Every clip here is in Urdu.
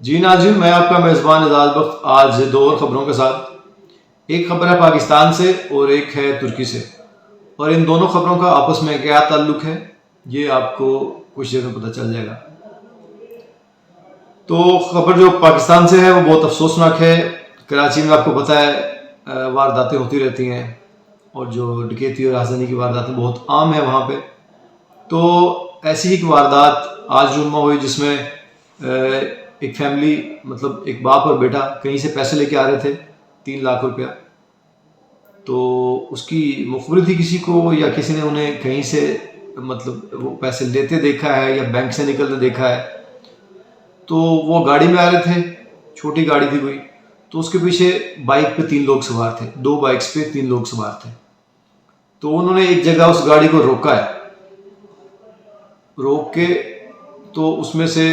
جی ناظرین، میں آپ کا میزبان اعجاز بخت آج دو اور خبروں کے ساتھ. ایک خبر ہے پاکستان سے اور ایک ہے ترکی سے، اور ان دونوں خبروں کا آپس میں کیا تعلق ہے یہ آپ کو کچھ دیر میں پتہ چل جائے گا. تو خبر جو پاکستان سے ہے وہ بہت افسوسناک ہے. کراچی میں آپ کو پتہ ہے وارداتیں ہوتی رہتی ہیں، اور جو ڈکیتی اور رازدانی کی وارداتیں بہت عام ہیں وہاں پہ. تو ایسی ہی ایک واردات آج جمعہ ہوئی جس میں ایک فیملی، مطلب ایک باپ اور بیٹا کہیں سے پیسے لے کے آ رہے تھے 3 لاکھ روپیہ. تو اس کی مخبری تھی کسی کو، یا کسی نے انہیں کہیں سے مطلب وہ پیسے لیتے دیکھا ہے یا بینک سے نکلتے دیکھا ہے. تو وہ گاڑی میں آ رہے تھے، چھوٹی گاڑی تھی کوئی، تو اس کے پیچھے بائک پہ 3 لوگ سوار تھے، 2 بائکس پہ 3 لوگ سوار تھے. تو انہوں نے ایک جگہ اس گاڑی کو روکا ہے، روک کے تو اس میں سے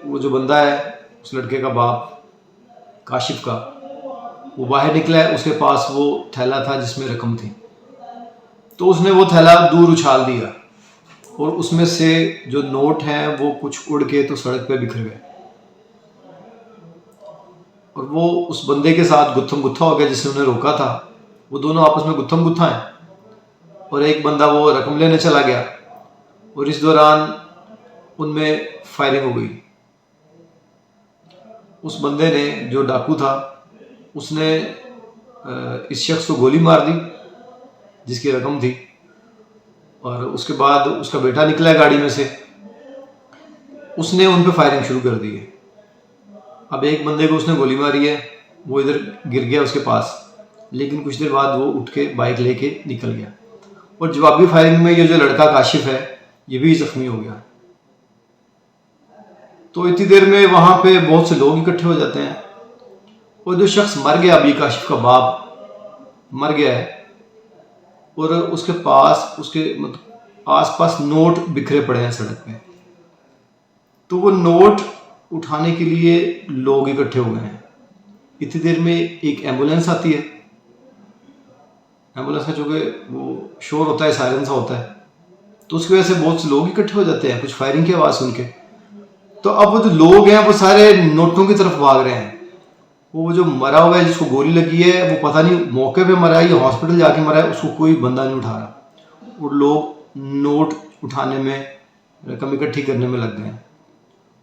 وہ جو بندہ ہے، اس لڑکے کا باپ کاشف کا، وہ باہر نکلا ہے. اس کے پاس وہ تھیلا تھا جس میں رقم تھی. تو اس نے وہ تھیلا دور اچھال دیا، اور اس میں سے جو نوٹ ہیں وہ کچھ اڑ کے تو سڑک پہ بکھر گئے. اور وہ اس بندے کے ساتھ گتھم گتھا ہو گیا جس نے انہیں روکا تھا. وہ دونوں آپس میں گتھم گتھا ہیں، اور ایک بندہ وہ رقم لینے چلا گیا، اور اس دوران ان میں فائرنگ ہو گئی. اس بندے نے جو ڈاکو تھا اس نے اس شخص کو گولی مار دی جس کی رقم تھی. اور اس کے بعد اس کا بیٹا نکلا گاڑی میں سے، اس نے ان پہ فائرنگ شروع کر دی ہے. اب ایک بندے کو اس نے گولی ماری ہے، وہ ادھر گر گیا اس کے پاس، لیکن کچھ دیر بعد وہ اٹھ کے بائک لے کے نکل گیا. اور جوابی فائرنگ میں یہ جو لڑکا کاشف ہے یہ بھی زخمی ہو گیا. تو اتنی دیر میں وہاں پہ بہت سے لوگ اکٹھے ہو جاتے ہیں، اور جو شخص مر گیا، ابھی کاشف کا باپ مر گیا ہے، اور اس کے پاس اس کے مطلب آس پاس نوٹ بکھرے پڑے ہیں سڑک پہ. تو وہ نوٹ اٹھانے کے لیے لوگ اکٹھے ہو گئے ہیں. اتنی دیر میں ایک ایمبولینس آتی ہے. ایمبولینس کا چونکہ وہ شور ہوتا ہے، سائرن سا ہوتا ہے، تو اس کی وجہ سے بہت سے لوگ اکٹھے ہو جاتے ہیں کچھ فائرنگ کی آواز سن کے. تو اب وہ جو لوگ ہیں وہ سارے نوٹوں کی طرف بھاگ رہے ہیں. وہ جو مرا ہوا ہے جس کو گولی لگی ہے وہ پتہ نہیں موقع پہ مرا ہے یا ہاسپٹل جا کے مرا ہے، اس کو کوئی بندہ نہیں اٹھا رہا. اور لوگ نوٹ اٹھانے میں، رقم اکٹھی کرنے میں لگ گئے ہیں.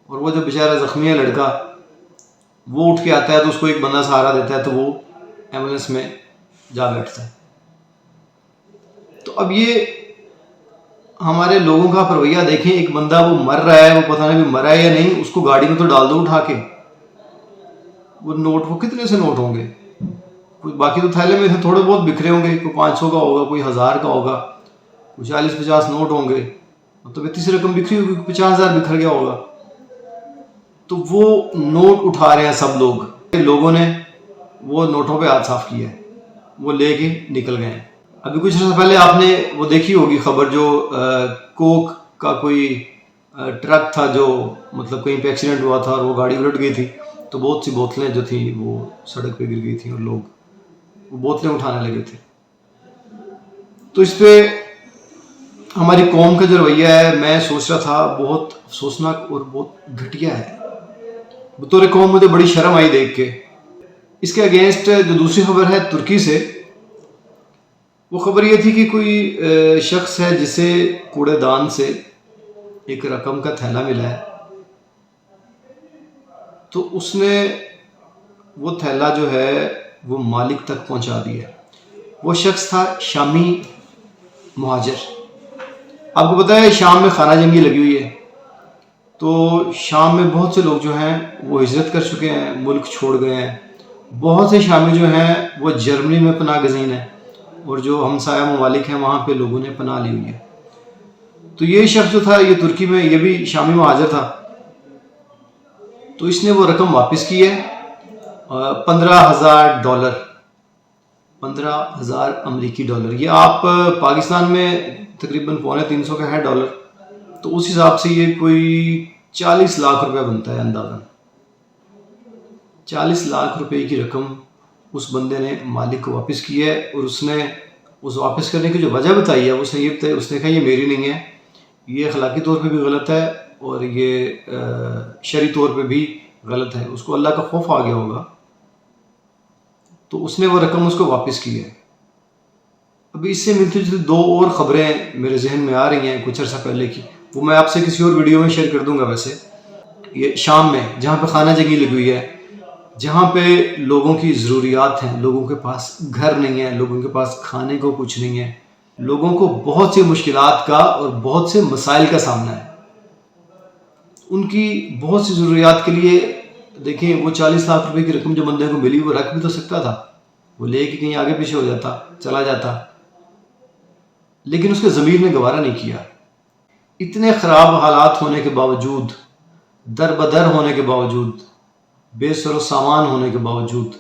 اور وہ جو بیچارہ زخمی ہے لڑکا، وہ اٹھ کے آتا ہے تو اس کو ایک بندہ سہارا دیتا ہے، تو وہ ایمبولینس میں جا بیٹھتا ہے. تو اب یہ ہمارے لوگوں کا رویہ دیکھیں. ایک بندہ وہ مر رہا ہے، وہ پتہ نہیں مرا ہے یا نہیں، اس کو گاڑی میں تو ڈال دو اٹھا کے. وہ نوٹ، وہ کتنے سے نوٹ ہوں گے؟ باقی تو تھیلے میں تھوڑے بہت بکھرے ہوں گے، کوئی 500 کا ہوگا، کوئی 1000 کا ہوگا، کوئی 40-50 نوٹ ہوں گے. مطلب اتنی سی رقم بکھری ہوگی، 50,000 بکھر گیا ہوگا. تو وہ نوٹ اٹھا رہے ہیں سب لوگ. لوگوں نے وہ نوٹوں پہ ہاتھ صاف کیا ہے، وہ لے کے نکل گئے ہیں. ابھی کچھ عرصہ پہلے آپ نے وہ دیکھی ہوگی خبر، جو کوک کا کوئی ٹرک تھا جو مطلب کہیں پہ ایکسیڈنٹ ہوا تھا اور وہ گاڑی الٹ گئی تھی، تو بہت سی بوتلیں جو تھیں وہ سڑک پہ گر گئی تھیں، اور لوگ وہ بوتلیں اٹھانے لگے تھے. تو اس پہ ہماری قوم کا جو رویہ ہے، میں سوچ رہا تھا بہت افسوسناک اور بہت گھٹیا ہے. بطور قوم مجھے بڑی شرم آئی دیکھ کے. اس کے اگینسٹ جو دوسری خبر ہے ترکی سے، وہ خبر یہ تھی کہ کوئی شخص ہے جسے کوڑے دان سے ایک رقم کا تھیلا ملا ہے. تو اس نے وہ تھیلا جو ہے وہ مالک تک پہنچا دیا. وہ شخص تھا شامی مہاجر. آپ کو پتہ ہے شام میں خانہ جنگی لگی ہوئی ہے، تو شام میں بہت سے لوگ جو ہیں وہ ہجرت کر چکے ہیں، ملک چھوڑ گئے ہیں. بہت سے شامی جو ہیں وہ جرمنی میں پناہ گزین ہیں، اور جو ہمسایہ ممالک ہیں وہاں پہ لوگوں نے پناہ لی ہوئی ہے. تو یہ شخص جو تھا یہ ترکی میں، یہ بھی شامی مہاجر تھا. تو اس نے وہ رقم واپس کی ہے، $15,000، 15,000 امریکی ڈالر. یہ آپ پاکستان میں تقریباً 250 کا ہے ڈالر، تو اس حساب سے یہ کوئی 40 لاکھ روپے بنتا ہے اندازاً. 40 لاکھ روپے کی رقم اس بندے نے مالک کو واپس کی ہے. اور اس نے اس واپس کرنے کی جو وجہ بتائی ہے، اس نے یہ بتایا، اس نے کہا یہ میری نہیں ہے، یہ اخلاقی طور پہ بھی غلط ہے، اور یہ شرعی طور پہ بھی غلط ہے، اس کو اللہ کا خوف آ گیا ہوگا، تو اس نے وہ رقم اس کو واپس کی ہے۔ ابھی اس سے ملتی جلتی دو اور خبریں میرے ذہن میں آ رہی ہیں کچھ عرصہ پہلے کی، وہ میں آپ سے کسی اور ویڈیو میں شیئر کر دوں گا۔ ویسے یہ شام میں جہاں پہ خانہ جنگی لگی ہوئی ہے، جہاں پہ لوگوں کی ضروریات ہیں، لوگوں کے پاس گھر نہیں ہے، لوگوں کے پاس کھانے کو کچھ نہیں ہے، لوگوں کو بہت سی مشکلات کا اور بہت سے مسائل کا سامنا ہے، ان کی بہت سی ضروریات کے لیے دیکھیں وہ 40 لاکھ روپے کی رقم جو بندے کو ملی وہ رکھ بھی تو سکتا تھا، وہ لے کے کہیں آگے پیچھے ہو جاتا، چلا جاتا، لیکن اس کے ضمیر نے گوارا نہیں کیا۔ اتنے خراب حالات ہونے کے باوجود، در بدر ہونے کے باوجود، بے سر و سامان ہونے کے باوجود،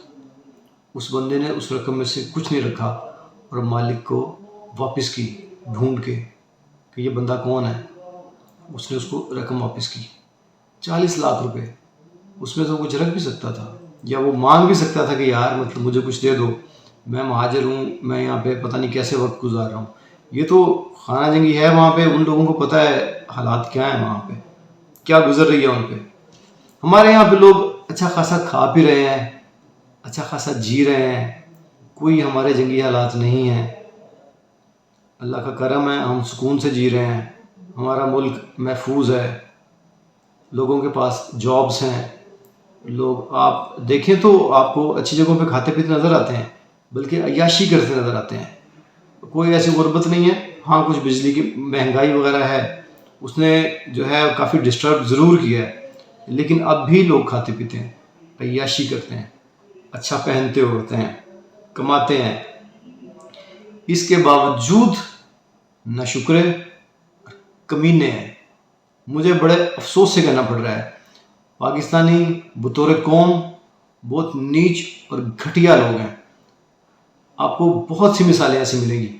اس بندے نے اس رقم میں سے کچھ نہیں رکھا اور مالک کو واپس کی ڈھونڈ کے کہ یہ بندہ کون ہے۔ اس نے اس کو رقم واپس کی، 40 لاکھ روپے۔ اس میں تو کچھ رکھ بھی سکتا تھا، یا وہ مانگ بھی سکتا تھا کہ یار مطلب مجھے کچھ دے دو، میں مہاجر ہوں، میں یہاں پہ پتہ نہیں کیسے وقت گزار رہا ہوں۔ یہ تو خانہ جنگی ہے، وہاں پہ ان لوگوں کو پتہ ہے حالات کیا ہیں، وہاں پہ کیا گزر رہی ہے ان پہ۔ ہمارے یہاں پہ لوگ اچھا خاصا کھا پی رہے ہیں، اچھا خاصا جی رہے ہیں، کوئی ہمارے جنگی حالات نہیں ہیں، اللہ کا کرم ہے، ہم سکون سے جی رہے ہیں، ہمارا ملک محفوظ ہے، لوگوں کے پاس جابس ہیں، لوگ آپ دیکھیں تو آپ کو اچھی جگہوں پہ کھاتے پیتے نظر آتے ہیں، بلکہ عیاشی کرتے نظر آتے ہیں، کوئی ایسی غربت نہیں ہے۔ ہاں کچھ بجلی کی مہنگائی وغیرہ ہے، اس نے جو ہے کافی ڈسٹرب ضرور کیا ہے، لیکن اب بھی لوگ کھاتے پیتے ہیں، عیاشی کرتے ہیں، اچھا پہنتے ہوتے ہیں، کماتے ہیں، اس کے باوجود نہ شکرے کمینے ہیں۔ مجھے بڑے افسوس سے کہنا پڑ رہا ہے، پاکستانی بطور قوم بہت نیچ اور گھٹیا لوگ ہیں۔ آپ کو بہت سی مثالیں ایسی ملیں گی،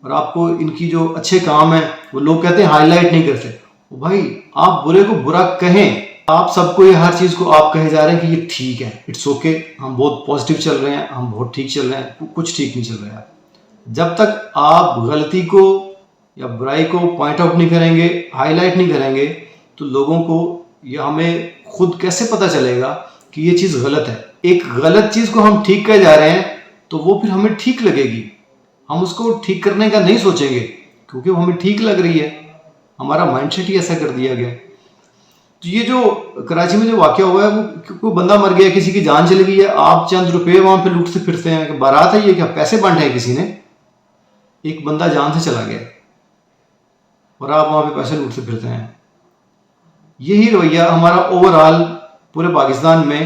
اور آپ کو ان کی جو اچھے کام ہیں وہ لوگ کہتے ہیں ہائی لائٹ نہیں کرتے۔ بھائی آپ برے کو برا کہیں، آپ سب کو یہ ہر چیز کو آپ کہے جا رہے ہیں کہ یہ ٹھیک ہے، اٹس اوکے، ہم بہت پازیٹیو چل رہے ہیں، ہم بہت ٹھیک چل رہے ہیں، کچھ ٹھیک نہیں چل رہا ہے۔ جب تک آپ غلطی کو یا برائی کو پوائنٹ آؤٹ نہیں کریں گے، ہائی لائٹ نہیں کریں گے، تو لوگوں کو یا ہمیں خود کیسے پتہ چلے گا کہ یہ چیز غلط ہے۔ ایک غلط چیز کو ہم ٹھیک کہے جا رہے ہیں تو وہ پھر ہمیں ٹھیک لگے گی، ہم اس کو ٹھیک کرنے کا نہیں سوچیں گے کیونکہ وہ ہمیں ٹھیک لگ رہی ہے، ہمارا مائنڈ سیٹ ہی ایسا کر دیا گیا۔ تو یہ جو کراچی میں جو واقعہ ہوا ہے، وہ کوئی بندہ مر گیا، کسی کی جان چلی گئی ہے، آپ چند روپے وہاں پہ لوٹتے پھرتے ہیں کہ بارات ہے، یہ کیا پیسے بانٹے ہیں کسی نے؟ ایک بندہ جان سے چلا گیا اور آپ وہاں پہ پیسے لوٹتے پھرتے ہیں۔ یہی رویہ ہمارا اوور آل پورے پاکستان میں،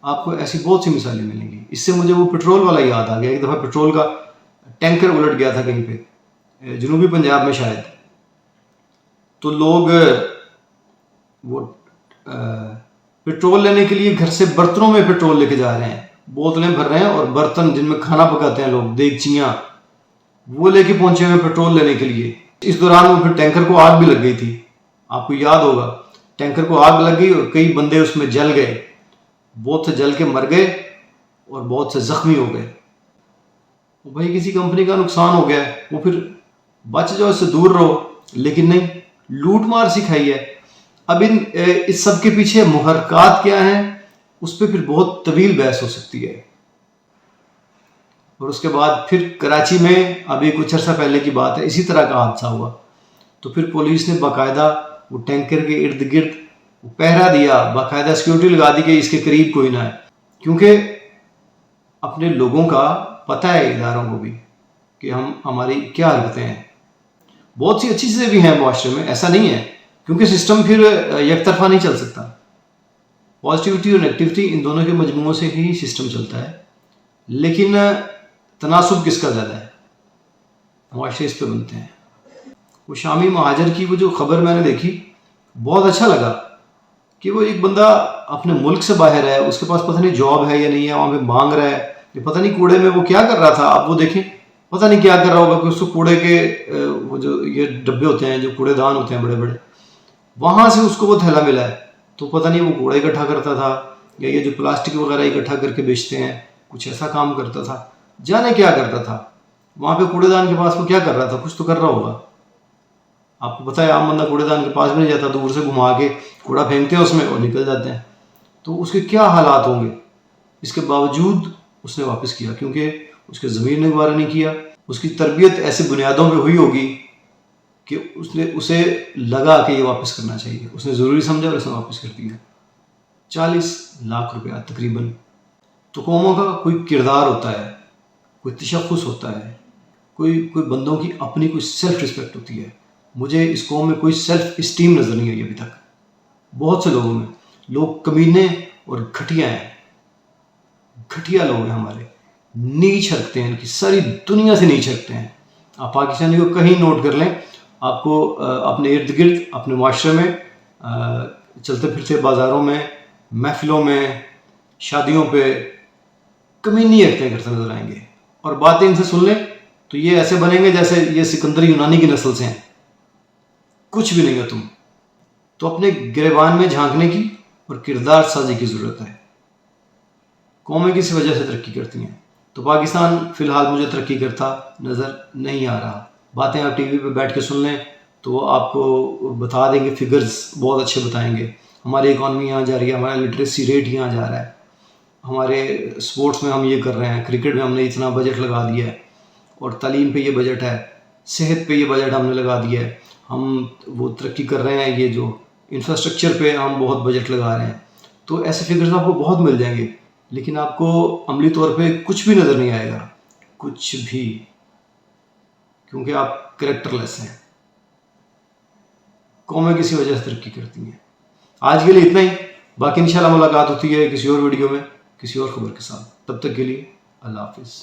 آپ کو ایسی بہت سی مثالیں ملیں گی۔ اس سے مجھے وہ پٹرول والا یاد آ گیا، ایک دفعہ پٹرول کا ٹینکر الٹ گیا تھا کہیں پہ، جنوبی پنجاب میں شاید، تو لوگ وہ پٹرول لینے کے لیے گھر سے برتنوں میں پٹرول لے کے جا رہے ہیں، بوتلیں بھر رہے ہیں، اور برتن جن میں کھانا پکاتے ہیں لوگ، دیگچیاں، وہ لے کے پہنچے ہوئے پٹرول لینے کے لیے۔ اس دوران وہ پھر ٹینکر کو آگ بھی لگ گئی تھی، آپ کو یاد ہوگا، ٹینکر کو آگ لگ گئی اور کئی بندے اس میں جل گئے، بہت سے جل کے مر گئے اور بہت سے زخمی ہو گئے۔ بھائی کسی کمپنی کا نقصان ہو گیا ہے، وہ پھر بچ جاؤ، اس سے دور رہو، لیکن نہیں، لوٹ مار سکھائی ہے۔ اب اس سب کے پیچھے محرکات کیا ہیں، اس پہ پھر بہت طویل بحث ہو سکتی ہے۔ اور اس کے بعد پھر کراچی میں ابھی کچھ عرصہ پہلے کی بات ہے، اسی طرح کا حادثہ ہوا، تو پھر پولیس نے باقاعدہ وہ ٹینکر کے ارد گرد پہرا دیا، باقاعدہ سیکورٹی لگا دی کہ اس کے قریب کوئی نہ ہے، کیونکہ اپنے لوگوں کا پتہ ہے اداروں کو بھی کہ ہماری کیا حرکتیں ہیں۔ بہت سی اچھی چیزیں بھی ہیں معاشرے میں، ایسا نہیں ہے، کیونکہ سسٹم پھر یک طرفہ نہیں چل سکتا، پازیٹیوٹی اور نیگیٹیوٹی ان دونوں کے مجموعوں سے ہی سسٹم چلتا ہے، لیکن تناسب کس کا زیادہ ہے، معاشرے اس پہ بنتے ہیں۔ وہ شامی مہاجر کی وہ جو خبر میں نے دیکھی، بہت اچھا لگا کہ وہ ایک بندہ اپنے ملک سے باہر ہے، اس کے پاس پتہ نہیں جاب ہے یا نہیں ہے، وہاں پہ مانگ رہا ہے، یہ پتہ نہیں کوڑے میں وہ کیا کر رہا تھا۔ آپ وہ دیکھیں، پتہ نہیں کیا کر رہا ہوگا کہ اس کو کوڑے کے وہ جو یہ ڈبے ہوتے ہیں، جو کوڑے دان ہوتے ہیں بڑے بڑے، وہاں سے اس کو وہ تھیلا ملا ہے، تو پتہ نہیں وہ کوڑا اکٹھا کرتا تھا یا یہ جو پلاسٹک وغیرہ اکٹھا کر کے بیچتے ہیں، کچھ ایسا کام کرتا تھا، جانے کیا کرتا تھا وہاں پہ کوڑے دان کے پاس۔ وہ کیا کر رہا تھا، کچھ تو کر رہا ہوگا۔ آپ کو پتہ ہے عام بندہ کوڑے دان کے پاس بھی نہیں جاتا، دور سے گھما کے کوڑا پھینکتے ہیں اس میں اور نکل جاتے ہیں۔ تو اس کے کیا حالات ہوں گے. اس کے باوجود اس نے واپس کیا کیونکہ اس کے ضمیر نے گوارا نہیں کیا. اس کی تربیت ایسے بنیادوں پہ ہوئی ہوگی کہ اسے لگا کہ یہ واپس کرنا چاہیے. اس نے ضروری سمجھا اور اس نے واپس کر دیا. 40 لاکھ روپیہ تقریباً. تو قوموں کا کوئی کردار ہوتا ہے, کوئی تشخص ہوتا ہے, کوئی بندوں کی اپنی کوئی سیلف رسپیکٹ ہوتی ہے. مجھے اس قوم میں کوئی سیلف اسٹیم نظر نہیں آئی ابھی تک. بہت سے لوگوں میں لوگ کمینے اور گھٹیا ہیں, گھٹیا لوگ ہیں ہمارے, نیچ رکھتے ہیں, ان کی ساری دنیا سے نیچ رکھتے ہیں. آپ پاکستانی کو کہیں نوٹ کر لیں, آپ کو اپنے ارد گرد اپنے معاشرے میں چلتے پھرتے بازاروں میں, محفلوں میں, شادیوں پہ کمینی ایکٹیں کرتے نظر آئیں گے. اور باتیں ان سے سن لیں تو یہ ایسے بنیں گے جیسے یہ سکندر یونانی کی نسل سے ہیں. کچھ بھی نہیں ہے تم. تو اپنے گریبان میں جھانکنے کی اور کردار سازی کی ضرورت ہے. قومیں کسی وجہ سے ترقی کرتی ہیں, تو پاکستان فی الحال مجھے ترقی کرتا نظر نہیں آ رہا. باتیں آپ ٹی وی پہ بیٹھ کے سن لیں تو وہ آپ کو بتا دیں گے, فگرز بہت اچھے بتائیں گے. ہماری اکانومی یہاں جا رہی ہے, ہمارا لٹریسی ریٹ یہاں جا رہا ہے, ہمارے اسپورٹس میں ہم یہ کر رہے ہیں, کرکٹ میں ہم نے اتنا بجٹ لگا دیا ہے, اور تعلیم پہ یہ بجٹ ہے, صحت پہ یہ بجٹ ہم نے لگا دیا ہے, ہم وہ ترقی کر رہے ہیں, یہ جو انفراسٹرکچر پہ ہم بہت بجٹ لگا رہے ہیں. تو ایسے فگرز آپ کو بہت مل جائیں گے, لیکن آپ کو عملی طور پہ کچھ بھی نظر نہیں آئے گا, کچھ بھی, کیونکہ آپ کریکٹر لیس ہیں. قومیں کسی وجہ سے ترقی کرتی ہیں. آج کے لیے اتنا ہی. باقی انشاءاللہ ملاقات ہوتی ہے کسی اور ویڈیو میں کسی اور خبر کے ساتھ. تب تک کے لیے اللہ حافظ.